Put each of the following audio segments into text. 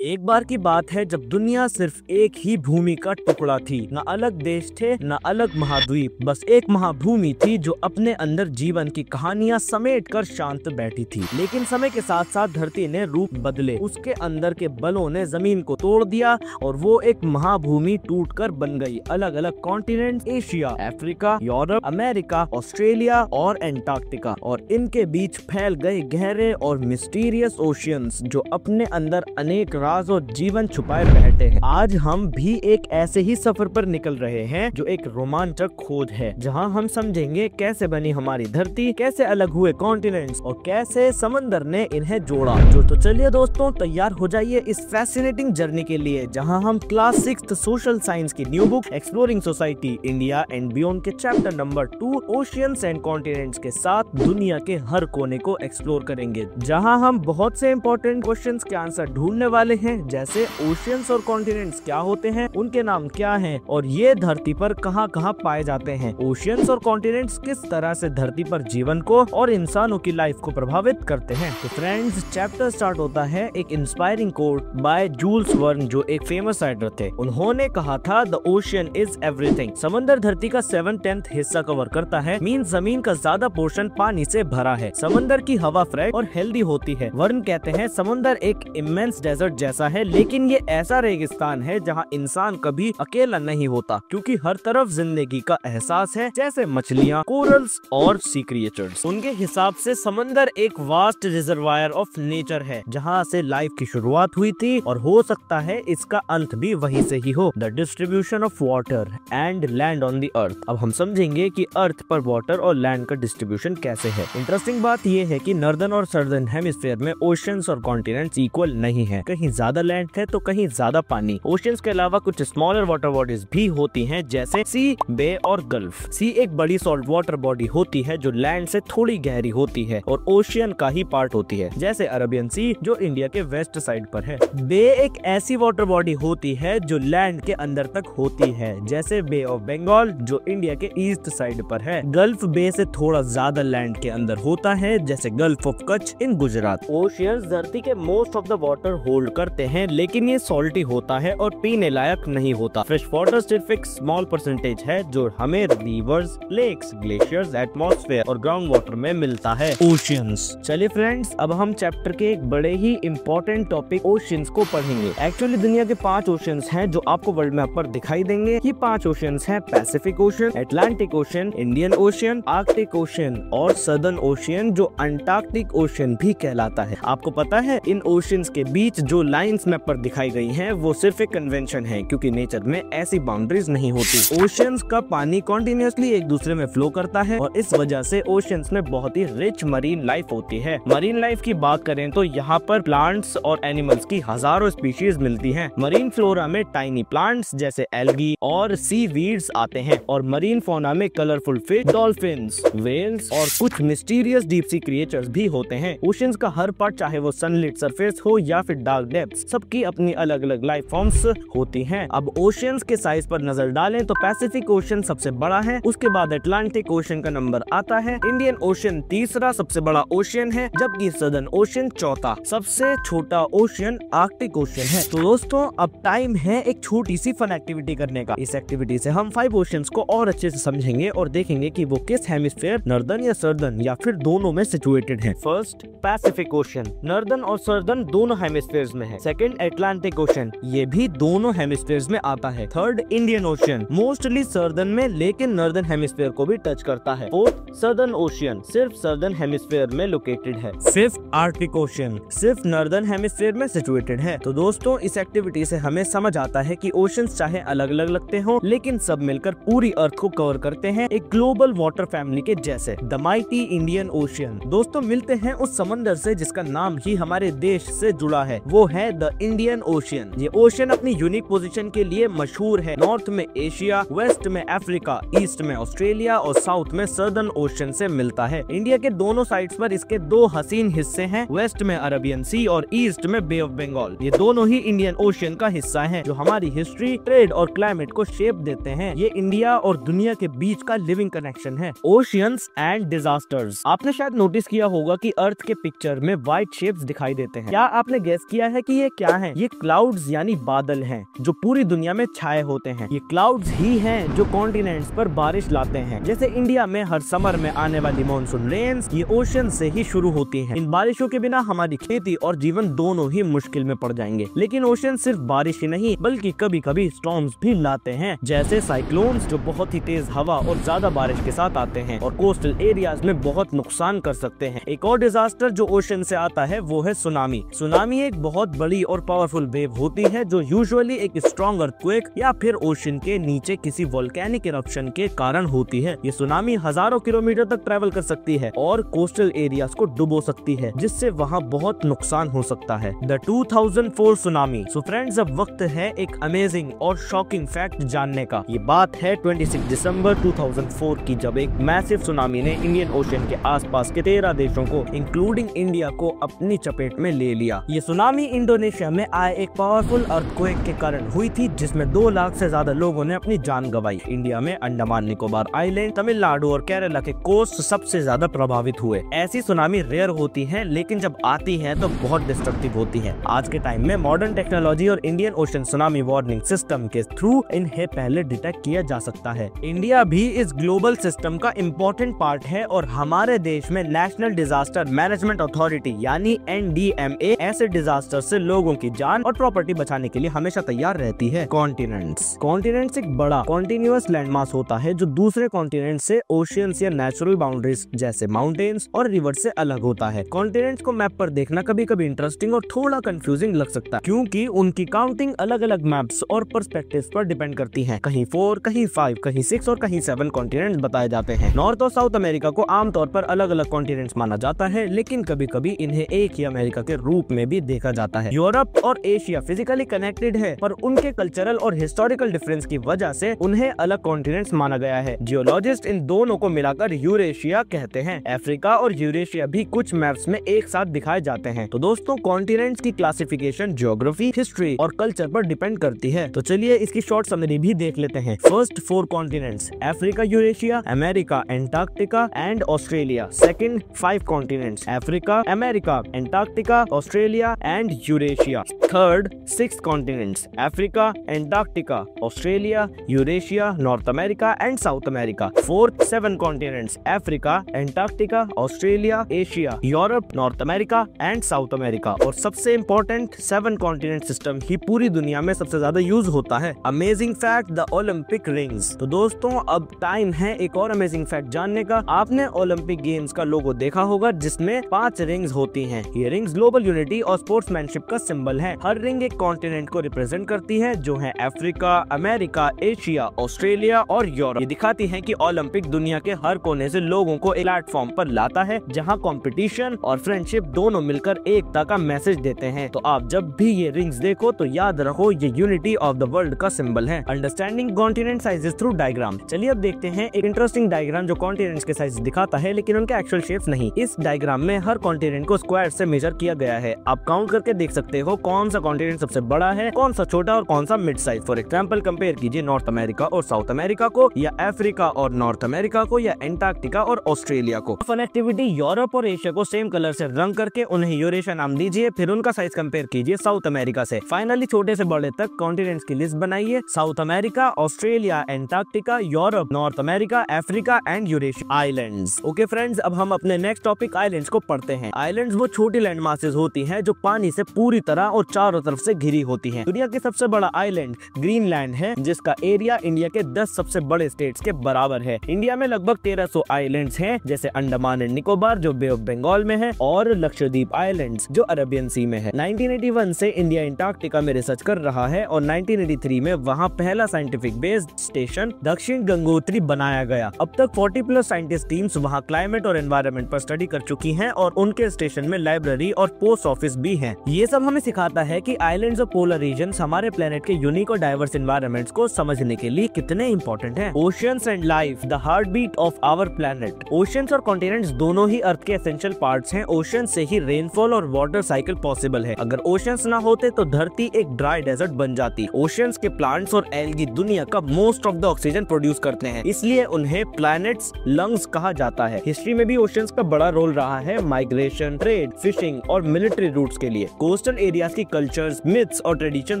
एक बार की बात है जब दुनिया सिर्फ एक ही भूमि का टुकड़ा थी। न अलग देश थे, न अलग महाद्वीप, बस एक महाभूमि थी जो अपने अंदर जीवन की कहानियां समेट कर शांत बैठी थी। लेकिन समय के साथ साथ धरती ने रूप बदले, उसके अंदर के बलों ने जमीन को तोड़ दिया और वो एक महाभूमि टूटकर बन गई। अलग अलग continent, Asia, Africa, Europe, America, Australia और एंटार्क्टिका, और इनके बीच फैल गए गहरे और मिस्टीरियस ओशियंस जो अपने अंदर अनेक राज और जीवन छुपाए बैठे हैं। आज हम भी एक ऐसे ही सफर पर निकल रहे हैं जो एक रोमांचक खोज है, जहां हम समझेंगे कैसे बनी हमारी धरती, कैसे अलग हुए कॉन्टिनेंट्स और कैसे समंदर ने इन्हें जोड़ा। तो चलिए दोस्तों, तैयार हो जाइए इस फैसिनेटिंग जर्नी के लिए, जहां हम क्लास 6 सोशल साइंस की new book exploring society India and beyond के chapter number 2 oceans and continents के साथ दुनिया के हर कोने को एक्सप्लोर करेंगे, जहां हम बहुत से इंपॉर्टेंट क्वेश्चंस के आंसर ढूंढने वाले हैं, जैसे ओशियंस और कॉन्टिनेंट्स क्या होते हैं, उनके नाम क्या हैं और ये धरती पर कहां कहां पाए जाते हैं। ओशियंस और कॉन्टिनेंट्स किस तरह से धरती पर जीवन को और इंसानों की लाइफ को प्रभावित करते हैं। तो फ्रेंड्स, चैप्टर स्टार्ट होता है एक इंस्पायरिंग कोट बाय जूल्स वर्न, जो एक फेमस राइटर थे। उन्होंने कहा था, द ओशियन इज एवरीथिंग। समंदर धरती का 7/10 हिस्सा कवर करता है, मीन जमीन का ज्यादा पोर्शन पानी से भरा है। समंदर की हवा फ्रेश और हेल्दी होती है। वर्न कहते हैं, समंदर एक इमेंस डेजर्ट जैसा है, लेकिन ये ऐसा रेगिस्तान है जहाँ इंसान कभी अकेला नहीं होता, क्योंकि हर तरफ जिंदगी का एहसास है, जैसे मछलियाँ, कोरल्स और सी क्रिएचर्स। उनके हिसाब से समंदर एक वास्ट रिजर्वायर ऑफ नेचर है, जहाँ से लाइफ की शुरुआत हुई थी और हो सकता है इसका अंत भी वहीं से ही हो। The distribution of water and land on the earth. अब हम समझेंगे कि अर्थ पर वाटर और लैंड का डिस्ट्रीब्यूशन कैसे है। इंटरेस्टिंग बात यह है कि नॉर्दर्न और सदर्न हेमिस्फीयर में ओशियंस और कॉन्टिनेंट्स इक्वल नहीं है। कहीं ज्यादा लैंड है तो कहीं ज्यादा पानी। ओशियंस के अलावा कुछ स्मॉलर वाटर बॉडीज भी होती हैं, जैसे सी, बे और गल्फ। सी एक बड़ी सॉल्ट वाटर बॉडी होती है जो लैंड से थोड़ी गहरी होती है और ओशियन का ही पार्ट होती है, जैसे अरबियन सी जो इंडिया के वेस्ट साइड पर है। बे एक ऐसी वाटर बॉडी होती है जो लैंड के अंदर तक होती है, जैसे बे ऑफ बंगाल जो इंडिया के ईस्ट साइड पर है। गल्फ बे से थोड़ा ज्यादा लैंड के अंदर होता है, जैसे gulf of Kutch in Gujarat. Oceans धरती के most of the water hold करते हैं, लेकिन ये सॉल्टी होता है और पीने लायक नहीं होता। फ्रेश वाटर सिर्फ एक स्मॉल परसेंटेज है जो हमें रिवर्स, लेक्स, ग्लेशियर्स, एटमॉस्फेयर और ग्राउंड वाटर में मिलता है। ओशियंस। चलिए फ्रेंड्स, अब हम चैप्टर के एक बड़े ही इम्पोर्टेंट टॉपिक ओशियंस को पढ़ेंगे। एक्चुअली दुनिया के 5 ओशियंस हैं जो आपको वर्ल्ड मैप पर दिखाई देंगे। ये 5 ओशियंस हैं: Pacific ocean, Atlantic ocean, Indian ocean, Arctic ocean और सदर्न ओशियन जो अंटार्कटिक ओशियन भी कहलाता है। आपको पता है, इन ओशियंस के बीच जो लाइंस मैप पर दिखाई गई हैं वो सिर्फ एक कन्वेंशन है, क्योंकि नेचर में ऐसी बाउंड्रीज नहीं होती। ओशियंस का पानी कॉन्टिन्यूसली एक दूसरे में फ्लो करता है और इस वजह से ओशियंस में बहुत ही रिच मरीन लाइफ होती है। मरीन लाइफ की बात करें तो यहाँ पर प्लांट्स और एनिमल्स की हजारों स्पीशीज मिलती हैं। मरीन फ्लोरा में टाइनी प्लांट्स जैसे एल्गी और सी वीड्स आते हैं, और मरीन फौना में कलरफुल फिश, डॉल्फिन्स, व्हेल्स और कुछ मिस्टीरियस डीप सी क्रिएचर्स भी होते हैं। ओशियंस का हर पार्ट, चाहे वो सनलिट सरफेस हो या फिर डार्क डेप्थ्स, सबकी अपनी अलग अलग लाइफ फॉर्म्स होती हैं। अब ओशियंस के साइज पर नजर डालें तो पैसिफिक ओशियन सबसे बड़ा है, उसके बाद अटलांटिक ओशियन का नंबर आता है, इंडियन ओशियन तीसरा सबसे बड़ा ओशियन है, जबकि सदर्न ओशियन चौथा। सबसे छोटा ओशियन आर्कटिक ओशियन है। तो दोस्तों, अब टाइम है एक छोटी सी फन एक्टिविटी करने का। इस एक्टिविटी से हम 5 ओशियंस को और अच्छे से समझेंगे और देखेंगे कि वो किस हेमिस्फीयर, नॉर्दर्न या सदर्न या फिर दोनों में सिचुएटेड है। फर्स्ट, पैसिफिक ओशियन नॉर्दर्न और सदर्न दोनों हेमिस्फीयर्स में है। सेकंड, अटलांटिक ओशियन, ये भी दोनों हेमिस्फीयर्स में आता है। Third, Indian ocean, mostly southern में लेकिन नॉर्दर्न हेमिस्फीयर को भी टच करता है। फोर्थ, सदर्न ओशियन, सिर्फ सदर्न हेमिस्फीयर में लोकेटेड है। फिफ्थ, आर्कटिक ओशियन, सिर्फ नॉर्दर्न हेमिस्फीयर में सिचुएटेड है। तो दोस्तों, इस एक्टिविटी से हमें समझ आता है कि ओशियंस चाहे अलग अलग लगते हो, लेकिन सब मिलकर पूरी अर्थ को कवर करते हैं एक ग्लोबल वाटर फैमिली के जैसे। The mighty Indian ocean. दोस्तों, मिलते हैं उस समंदर से जिसका नाम ही हमारे देश से जुड़ा है, वो है द इंडियन ओशियन। ये ओशियन अपनी यूनिक पोजीशन के लिए मशहूर है। नॉर्थ में एशिया, वेस्ट में अफ्रीका, ईस्ट में ऑस्ट्रेलिया और साउथ में सदर्न ओशियन से मिलता है। इंडिया के दोनों साइड्स पर इसके 2 हसीन हिस्से हैं, वेस्ट में अरबियन सी और ईस्ट में बे ऑफ बंगाल। ये दोनों ही इंडियन ओशियन का हिस्सा हैं, जो हमारी हिस्ट्री, ट्रेड और क्लाइमेट को शेप देते हैं। ये इंडिया और दुनिया के बीच का लिविंग कनेक्शन है। Oceans and disasters. आपने शायद नोटिस किया होगा कि अर्थ के पिक्चर में व्हाइट शेप्स दिखाई देते हैं। क्या आपने गेस किया है कि कि ये क्या है? ये क्लाउड्स यानी बादल हैं जो पूरी दुनिया में छाए होते हैं। ये क्लाउड्स ही हैं जो कॉन्टिनेंट्स पर बारिश लाते हैं। जैसे इंडिया में हर समर में आने वाली मॉनसून रेन्स ये ओशन से ही शुरू होती हैं। इन बारिशों के बिना हमारी खेती और जीवन दोनों ही मुश्किल में पड़ जाएंगे। लेकिन ओशन सिर्फ बारिश ही नहीं बल्कि कभी कभी स्टॉर्म्स भी लाते हैं, जैसे साइक्लोन्स जो बहुत ही तेज हवा और ज्यादा बारिश के साथ आते हैं और कोस्टल एरियाज में बहुत नुकसान कर सकते हैं। एक और डिजास्टर जो ओशन से आता है वो है सुनामी। सुनामी एक बहुत बड़ी और पावरफुल वेव होती है जो यूजुअली एक स्ट्रॉन्ग अर्थक्वेक या फिर ओशन के नीचे किसी वोल्केनिक इरप्शन के कारण होती है। ये सुनामी हजारों किलोमीटर तक ट्रेवल कर सकती है और कोस्टल एरियाज को डुबो सकती है, जिससे वहाँ बहुत नुकसान हो सकता है। The 2004 tsunami. सो फ्रेंड्स, अब वक्त है एक अमेजिंग और शॉकिंग फैक्ट जानने का। ये बात है 26 दिसंबर 2004 की, जब एक मैसिव सुनामी ने इंडियन ओशन के आसपास के 13 देशों को इंक्लूडिंग इंडिया को अपनी चपेट में ले लिया। ये सुनामी इंडोनेशिया में आए एक पावरफुल अर्थक्वेक के कारण हुई थी, जिसमें 2 लाख से ज्यादा लोगों ने अपनी जान गंवाई। इंडिया में अंडमान निकोबार आइलैंड, तमिलनाडु और केरला के कोस्ट सबसे ज्यादा प्रभावित हुए। ऐसी सुनामी रेयर होती है, लेकिन जब आती है तो बहुत डिस्ट्रक्टिव होती है। आज के टाइम में मॉडर्न टेक्नोलॉजी और Indian ocean tsunami warning system के थ्रू इन्हें पहले डिटेक्ट किया जा सकता है। इंडिया भी इस ग्लोबल सिस्टम का इम्पोर्टेंट पार्ट है और हमारे देश में नेशनल डिजास्टर मैनेजमेंट अथॉरिटी यानी NDMA ऐसे डिजास्टर से लोगों की जान और प्रॉपर्टी बचाने के लिए हमेशा तैयार रहती है। कॉन्टिनेंट्स एक बड़ा कॉन्टिन्यूअस लैंडमास होता है जो दूसरे कॉन्टिनेंट से ओशियंस या नेचुरल बाउंड्रीज जैसे माउंटेन्स और रिवर से अलग होता है। कॉन्टिनेंट्स को मैप पर देखना कभी कभी इंटरेस्टिंग और थोड़ा कंफ्यूजिंग लग सकता है, क्योंकि उनकी काउंटिंग अलग अलग मैप्स और पर्सपेक्टिव्स पर डिपेंड करती है। कहीं 4, कहीं 5, कहीं 6 और कहीं 7 कॉन्टिनेंट्स बताए जाते हैं। नॉर्थ और साउथ अमेरिका को आमतौर पर अलग अलग कॉन्टिनेंट्स माना जाता है, लेकिन कभी कभी इन्हें एक ही अमेरिका के रूप में भी देखा जाता है। यूरोप और एशिया फिजिकली कनेक्टेड है, पर उनके कल्चरल और हिस्टोरिकल डिफरेंस की वजह से उन्हें अलग कॉन्टिनेंट्स माना गया है। जियोलॉजिस्ट इन दोनों को मिलाकर यूरेशिया कहते हैं। अफ्रीका और यूरेशिया भी कुछ मैप्स में एक साथ दिखाए जाते हैं। तो दोस्तों, कॉन्टिनेंट्स की क्लासिफिकेशन ज्योग्राफी, हिस्ट्री और कल्चर पर डिपेंड करती है। तो चलिए इसकी शॉर्ट समरी भी देख लेते हैं। First 4 continents: Africa, Eurasia, America, Antarctica and Australia. Second 5 continents: Africa, America, Antarctica, Australia and Eurasia. Third 6 continents: Africa, Antarctica, Australia, Eurasia, north America and south America. Fourth 7 continents: Africa, Antarctica, Australia, Asia, Europe, north America and south America. और सबसे important 7 continent system ही पूरी दुनिया में सबसे ज्यादा use होता है। Amazing fact, the Olympic rings. तो दोस्तों, अब टाइम है एक और अमेजिंग फैक्ट जानने का। आपने ओलंपिक गेम्स का लोगो देखा होगा जिसमें 5 रिंग्स होती हैं। ये रिंग्स ग्लोबल यूनिटी और स्पोर्ट्समैनशिप का सिंबल है। हर रिंग एक कॉन्टिनेंट को रिप्रेजेंट करती है, जो है अफ्रीका, अमेरिका, एशिया, ऑस्ट्रेलिया और यूरोप। ये दिखाती है कि ओलंपिक दुनिया के हर कोने से लोगों को एक प्लेटफॉर्म पर लाता है, जहां कंपटीशन और फ्रेंडशिप दोनों मिलकर एकता का मैसेज देते हैं। तो आप जब भी ये रिंग्स देखो तो याद रखो ये यूनिटी ऑफ द वर्ल्ड का सिंबल है। Understanding continent sizes through diagram. चलिए अब देखते हैं एक इंटरेस्टिंग डायग्राम जो कॉन्टिनेंट्स के साइज दिखाता है, लेकिन उनके एक्चुअल शेप्स नहीं। इस डायग्राम में हर कॉन्टिनेंट को स्क्वायर से मेजर किया गया है। आप काउंट करके देख सकते हो कौन सा कॉन्टिनेंट सबसे बड़ा है, कौन सा छोटा और कौन सा mid size. For example, compare कीजिए नॉर्थ अमेरिका और साउथ अमेरिका को, या अफ्रीका और नॉर्थ अमेरिका को, या एंटार्क्टिका और ऑस्ट्रेलिया को। फन एक्टिविटी, यूरोप और एशिया को सेम कलर से रंग करके उन्हें यूरेशिया नाम दीजिए, फिर उनका साइज कंपेयर कीजिए साउथ अमेरिका से। फाइनली छोटे से बड़े तक कॉन्टिनेंट्स की लिस्ट बनाइए। South America, Australia, Antarctica, Europe, north America, Africa and Eurasia islands. Okay friends, अब हम अपने नेक्स्ट टॉपिक आइलैंड्स को पढ़ते हैं। आइलैंड्स वो छोटी लैंड मासेस होती हैं जो पानी से पूरी तरह और चारों तरफ से घिरी होती हैं। दुनिया की सबसे बड़ा आइलैंड ग्रीनलैंड है, जिसका एरिया इंडिया के 10 सबसे बड़े स्टेट्स के बराबर है। इंडिया में लगभग 1300 आइलैंड्स हैं, जैसे अंडमान एंड निकोबार जो बे ऑफ बंगाल में है, और लक्षद्वीप आइलैंड्स जो अरेबियन सी में है। 1981 से इंडिया एंटार्क्टिका में रिसर्च कर रहा है और 1983 में वहाँ पहला साइंटिफिक बेस स्टेशन दक्षिण गंगोत्री बनाया गया। अब तक 40+ साइंटिस्ट टीम्स वहाँ क्लाइमेट और एनवायरनमेंट पर स्टडी कर चुकी हैं और उनके स्टेशन में लाइब्रेरी और पोस्ट ऑफिस भी हैं। ये सब हमें सिखाता है कि आइलैंड्स और पोलर रीजन्स हमारे प्लेनेट के यूनिक और डाइवर्स एनवायरनमेंट्स को समझने के लिए कितने इंपॉर्टेंट हैं। Oceans and life, the heart beat of our planet. Oceans और कॉन्टिनेंट्स दोनों ही अर्थ के एसेंशियल पार्ट्स हैं। ओशन से ही रेनफॉल और वाटर साइकिल पॉसिबल है। अगर ओशंस ना होते तो धरती एक ड्राई डेजर्ट बन जाती। ओशंस के प्लांट्स और एल्गी दुनिया का most of the oxygen produce करते हैं, इसलिए उन्हें प्लैनेट्स लंग्स कहा जाता है। हिस्ट्री में भी ओशंस का बड़ा रोल रहा है माइग्रेशन, ट्रेड, फिशिंग और मिलिट्री रूट्स के लिए। कोस्टल एरियाज की कल्चर्स, मिथ्स और ट्रेडिशन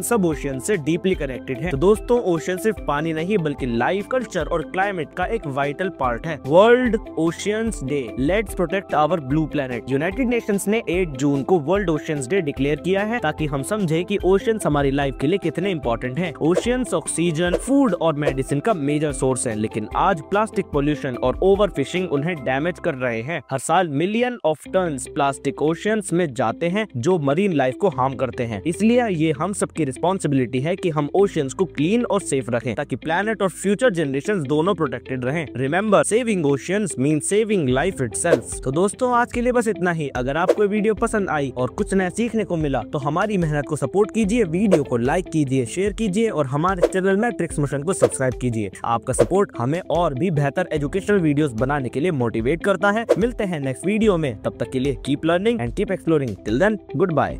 सब ओशियन से डीपली कनेक्टेड है। तो दोस्तों, ओशियन सिर्फ पानी नहीं बल्कि लाइफ, कल्चर और क्लाइमेट का एक वाइटल पार्ट है। World oceans day, let's protect our blue planet. United Nations ने 8 जून को वर्ल्ड ओशियंस डे डिक्लेयर किया है ताकि हम समझे कि ओशियंस हमारी लाइफ के लिए कितने इंपॉर्टेंट हैं। ओशियंस ऑक्सीजन, फूड और मेडिसिन का मेजर सोर्स है, लेकिन आज प्लास्टिक पोल्यूशन और ओवर फिशिंग उन्हें डैमेज कर रहे हैं। हर साल million of tons plastic oceans में जाते हैं जो मरीन लाइफ को हार्म करते हैं। इसलिए ये हम सबकी रिस्पॉन्सिबिलिटी है कि हम ओशियंस को क्लीन और सेफ रखें ताकि प्लैनेट और फ्यूचर जनरेशंस दोनों प्रोटेक्टेड रहें। Remember, saving oceans means saving life itself. तो दोस्तों, आज के लिए बस इतना ही। अगर आपको वीडियो पसंद आई और कुछ नया सीखने को मिला तो हमारी मेहनत को सपोर्ट कीजिए, वीडियो को लाइक कीजिए, शेयर कीजिए और हमारे चैनल मैट्रिक्स मोशन को सब्सक्राइब कीजिए। आपका सपोर्ट हमें और भी बेहतर एजुकेशनल वीडियोस बनाने के लिए मोटिवेट करता है। मिलते हैं नेक्स्ट वीडियो में, तब तक के लिए keep learning and keep exploring. Till then, good bye.